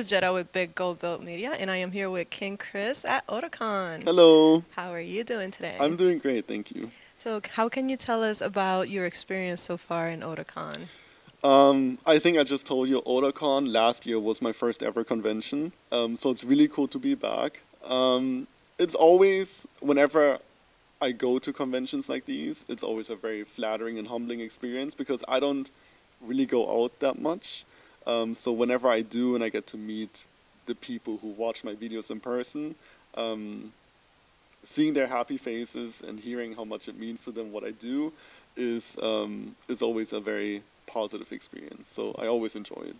is Jetta with Big Gold Belt Media, and I am here with Kingchris at Otakon. Hello. How are you doing today? I'm doing great, thank you. So, how can you tell us about your experience so far in Otakon? I think I just told you Otakon last year was my first ever convention, so it's really cool to be back. It's always, whenever I go to conventions like these, it's always a very flattering and humbling experience because I don't really go out that much. So whenever I do and I get to meet the people who watch my videos in person, um, seeing their happy faces and hearing how much it means to them what I do is always a very positive experience. So I always enjoy it.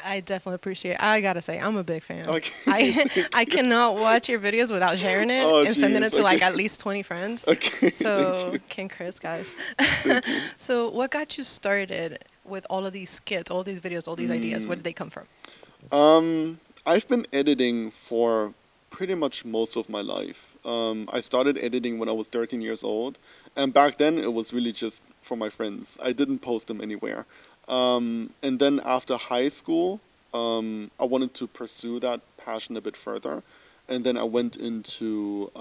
I definitely appreciate it. I gotta say, I'm a big fan. Okay. I cannot watch your videos without sharing it Oh, and sending it geez, to like okay. at least 20 friends. Okay. So, Kingchris, guys. So, what got you started with all of these skits, all these videos, all these ideas? Where did they come from? I've been editing for pretty much most of my life. I started editing when I was 13 years old, and back then it was really just for my friends. I didn't post them anywhere. And then after high school, I wanted to pursue that passion a bit further, and then I went into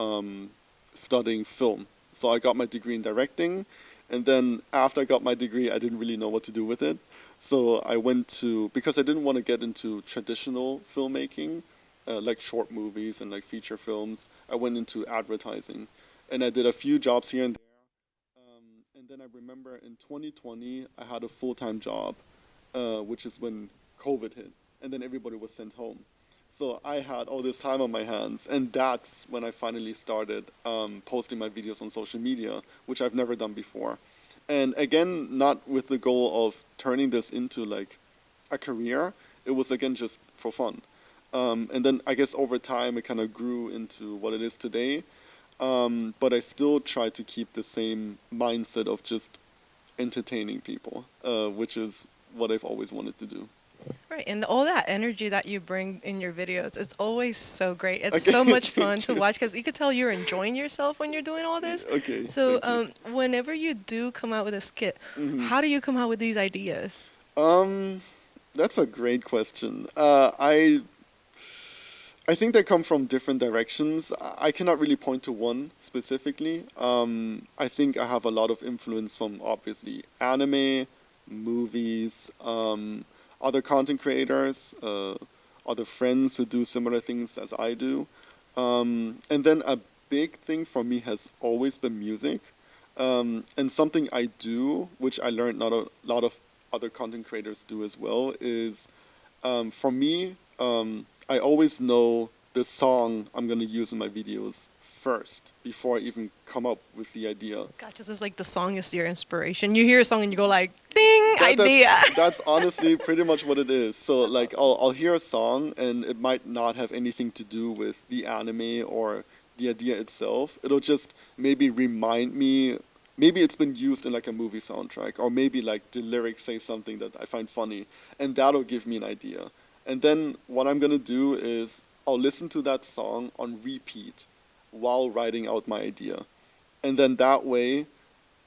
studying film. So I got my degree in directing, and then after I got my degree, I didn't really know what to do with it. So I went to, because I didn't want to get into traditional filmmaking, like short movies and like feature films, I went into advertising. And I did a few jobs here and there. And then I remember in 2020, I had a full-time job, which is when COVID hit. And then everybody was sent home. So I had all this time on my hands. And that's when I finally started posting my videos on social media, which I've never done before. And again, not with the goal of turning this into like a career. It was again just for fun. And then I guess over time it kind of grew into what it is today. But I still try to keep the same mindset of just entertaining people, which is what I've always wanted to do. Right, and all that energy that you bring in your videos, it's always so great. It's Okay, so much fun thank to you. watch because you could tell you're enjoying yourself when you're doing all this. Okay, So, thank whenever you do come out with a skit, you. how do you come out with these ideas? Um, that's a great question. I think they come from different directions. I cannot really point to one specifically. I think I have a lot of influence from obviously anime, movies, other content creators, other friends who do similar things as I do. And then a big thing for me has always been music. And something I do, which I learned not a lot of other content creators do as well, is for me, I always know the song I'm going to use in my videos first before I even come up with the idea. Gotcha, so it's like the song is your inspiration. You hear a song and you go like, ding, That- idea. that's honestly pretty much what it is. So like I'll hear a song and it might not have anything to do with the anime or the idea itself. It'll just maybe remind me, maybe it's been used in like a movie soundtrack, or maybe like the lyrics say something that I find funny, and that'll give me an idea. And then what I'm gonna do is I'll listen to that song on repeat while writing out my idea. And then that way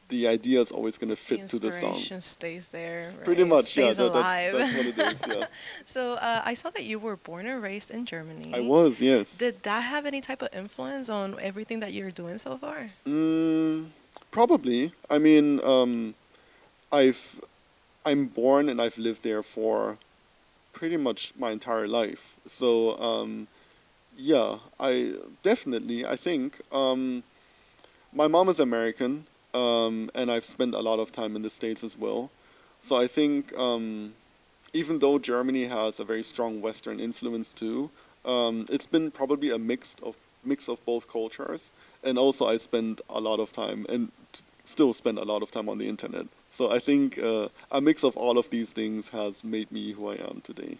the idea is always gonna The fit to the song. inspiration stays there, right? Pretty much, yeah, Stays alive. that's what it is, yeah. So, I saw that you were born and raised in Germany. I was, yes. Did that have any type of influence on everything that you're doing so far? Probably. I mean, I've I'm born and I've lived there for pretty much my entire life. So yeah, I think my mom is American, and I've spent a lot of time in the States as well. So I think even though Germany has a very strong Western influence too, it's been probably a mix of both cultures. And also I spend a lot of time and still spend a lot of time on the internet. So I think a mix of all of these things has made me who I am today.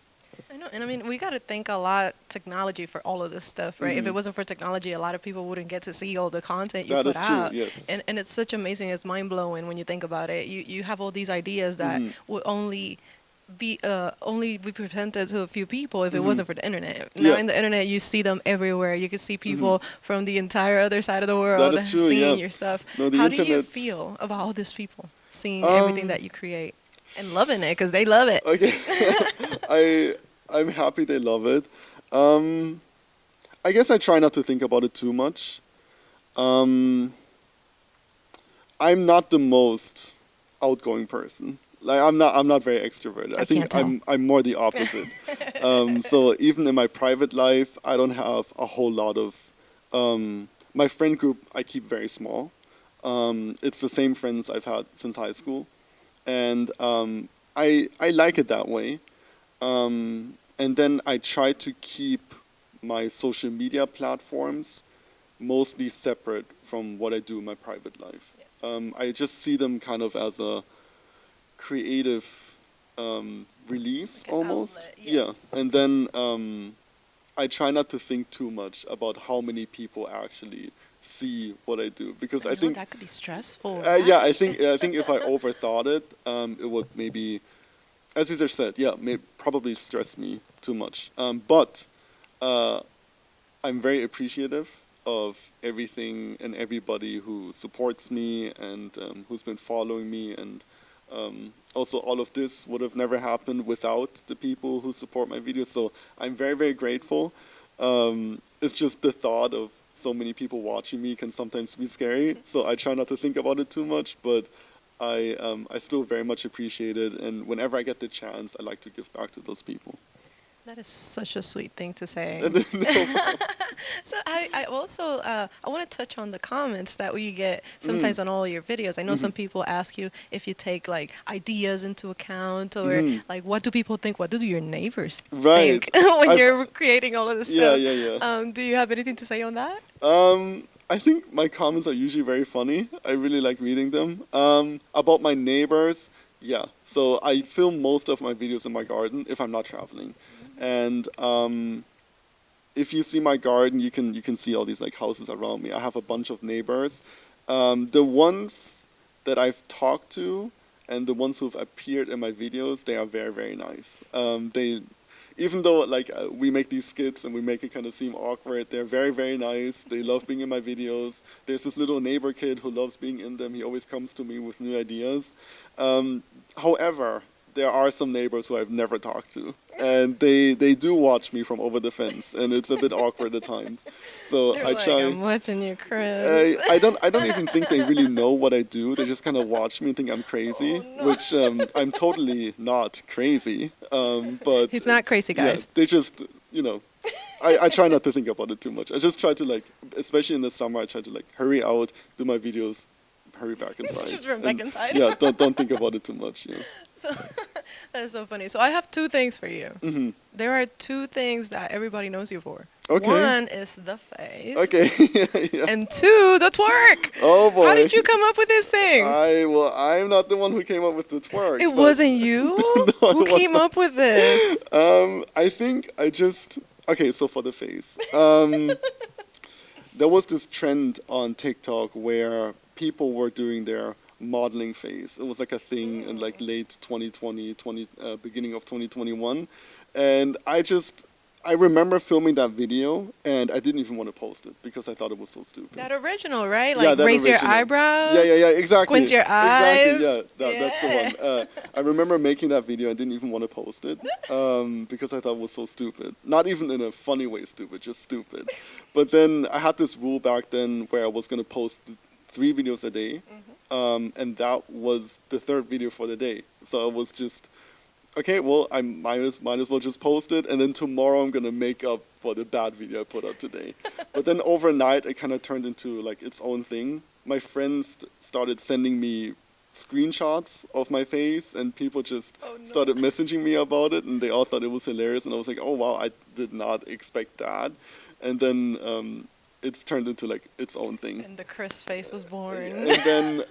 I know, and I mean, we got to thank a lot technology for all of this stuff, right? If it wasn't for technology, a lot of people wouldn't get to see all the content you That put is true, out. yes. And it's such amazing, it's mind blowing when you think about it. You have all these ideas that would only be presented to a few people if it wasn't for the internet. Now Yeah. in the internet, you see them everywhere. You can see people from the entire other side of the world is true, seeing yeah. your stuff. No, the How do you internet- feel about all these people seeing everything that you create and loving it because they love it? Okay. I I'm happy they love it. I guess I try not to think about it too much. Um, I'm not the most outgoing person. Like I'm not very extroverted. I think can't tell. I'm more the opposite. So even in my private life, I don't have a whole lot of my friend group. I keep very small. It's the same friends I've had since high school, and I like it that way. And then I try to keep my social media platforms mostly separate from what I do in my private life. Yes. I just see them kind of as a creative release Like an almost. outlet, Yeah, yes. and then I try not to think too much about how many people actually see what I do because I think that could be stressful. yeah, I think if I overthought it, it would maybe, as you just said, yeah, probably stress me too much. But I'm very appreciative of everything and everybody who supports me and who's been following me, and also all of this would have never happened without the people who support my videos. So I'm very, very grateful. It's just the thought of so many people watching me can sometimes be scary. So I try not to think about it too much, but I still very much appreciate it. And whenever I get the chance, I like to give back to those people. That is such a sweet thing to say. No problem. So I also I want to touch on the comments that we get sometimes on all your videos. I know some people ask you if you take like ideas into account, or like what do people think? What do your neighbors Right. think when you're creating all of this Yeah, stuff? yeah. Do you have anything to say on that? I think my comments are usually very funny. I really like reading them. About my neighbors, yeah. So I film most of my videos in my garden if I'm not traveling. And if you see my garden, you can see all these like houses around me. I have a bunch of neighbors. The ones that I've talked to and the ones who've appeared in my videos, they are very, very nice. They, even though like we make these skits and we make it kind of seem awkward, they're very, very nice. They love being in my videos. There's this little neighbor kid who loves being in them. He always comes to me with new ideas. However, there are some neighbors who I've never talked to, and they do watch me from over the fence, and it's a bit awkward at times. So They're I like, try. I'm watching you, Chris. I don't even think they really know what I do. They just kind of watch me and think I'm crazy, which I'm totally not crazy. But He's not crazy, guys. yeah, they just I try not to think about it too much. I just try to like, especially in the summer, I try to like hurry out, do my videos, hurry back inside. Just run back inside. Yeah, don't think about it too much. Yeah. So that is so funny. So I have two things for you. Mm-hmm. There are two things that everybody knows you for. Okay. One is the face. Okay. Yeah. And two, the twerk. Oh boy. How did you come up with these things? I'm not the one who came up with the twerk. It wasn't you? No, Who it came up with this? I think I just okay. So for the face, there was this trend on TikTok where people were doing their modeling phase. It was like a thing in like late 2020, beginning of 2021, and I remember filming that video, and I didn't even want to post it because I thought it was so stupid. That original, right? Yeah, Like that raise your original. eyebrows. Yeah, exactly. Squint your eyes. Exactly, yeah, that's the one. I remember making that video. I didn't even want to post it because I thought it was so stupid. Not even in a funny way stupid, just stupid. But then I had this rule back then where I was going to post 3 videos a day, and that was the 3rd video for the day. So it was just, okay, well, I might as well just post it, and then tomorrow I'm going to make up for the bad video I put out today. But then overnight, it kind of turned into like its own thing. My friends started sending me screenshots of my face, and people just started messaging me about it, and they all thought it was hilarious, and I was like, oh wow, I did not expect that. And then it's turned into like its own thing. And the Chris face was born. And then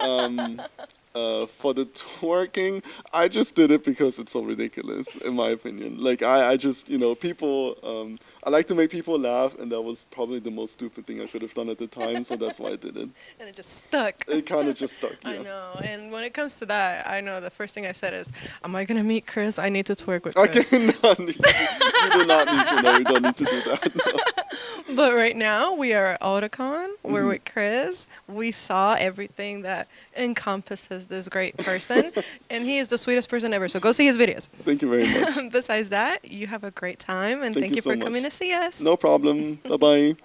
for the twerking, I just did it because it's so ridiculous, in my opinion. Like I just, people, I like to make people laugh, and that was probably the most stupid thing I could have done at the time, so that's why I did it. And it just stuck. It kind of just stuck, yeah. I know. And when it comes to that, I know the first thing I said is, am I going to meet Chris? I need to twerk with Okay, Chris. no, you do not need to know. You don't need to do that. No. But right now we are at Otakon. We're Mhm. with Chris. We saw everything that encompasses this great person, and he is the sweetest person ever. So go see his videos. Thank you very much. Besides that, you have a great time, and Thank thank you you so for coming much. to see us. No problem. Bye bye.